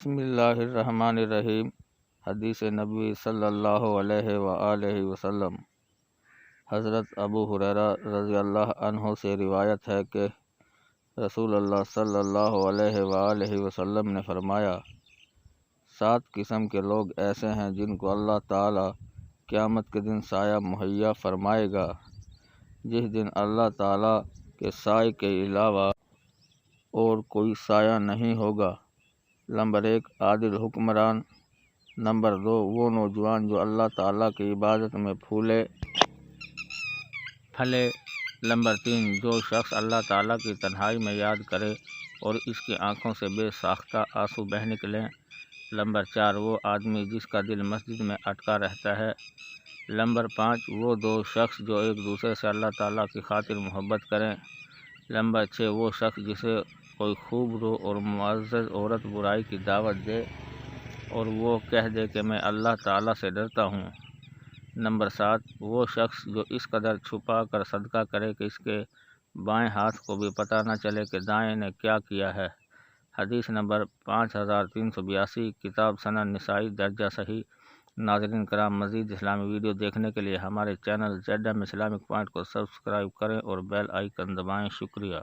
بسم اللہ الرحمن الرحیم۔ حدیث نبوی صلی اللہ علیہ وآلہ وسلم۔ حضرت ابو ہریرہ رضی اللہ عنہ سے روایت ہے کہ رسول اللہ صلی اللہ علیہ وآلہ وسلم نے فرمایا، 7 قسم کے لوگ ایسے ہیں جن کو اللہ تعالیٰ قیامت کے دن سایہ مہیا فرمائے گا، جس دن اللہ تعالیٰ کے سائے کے علاوہ اور کوئی سایہ نہیں ہوگا۔ نمبر 1 عادل حکمران۔ نمبر 2 وہ نوجوان جو اللہ تعالیٰ کی عبادت میں پھولے پھلے۔ نمبر 3 جو شخص اللہ تعالیٰ کی تنہائی میں یاد کرے اور اس کی آنکھوں سے بے ساختہ آنسو بہہ نکلیں۔ نمبر 4 وہ آدمی جس کا دل مسجد میں اٹکا رہتا ہے۔ نمبر 5 وہ 2 شخص جو ایک دوسرے سے اللہ تعالیٰ کی خاطر محبت کریں۔ نمبر 6 وہ شخص جسے کوئی خوب رو اور معزز عورت برائی کی دعوت دے اور وہ کہہ دے کہ میں اللہ تعالیٰ سے ڈرتا ہوں۔ نمبر 7 وہ شخص جو اس قدر چھپا کر صدقہ کرے کہ اس کے بائیں ہاتھ کو بھی پتہ نہ چلے کہ دائیں نے کیا کیا ہے۔ حدیث نمبر 5382، کتاب سنن نسائی، درجہ صحیح۔ ناظرین کرام، مزید اسلامی ویڈیو دیکھنے کے لیے ہمارے چینل ZM اسلامک پوائنٹ کو سبسکرائب کریں اور بیل آئیکن دبائیں۔ شکریہ۔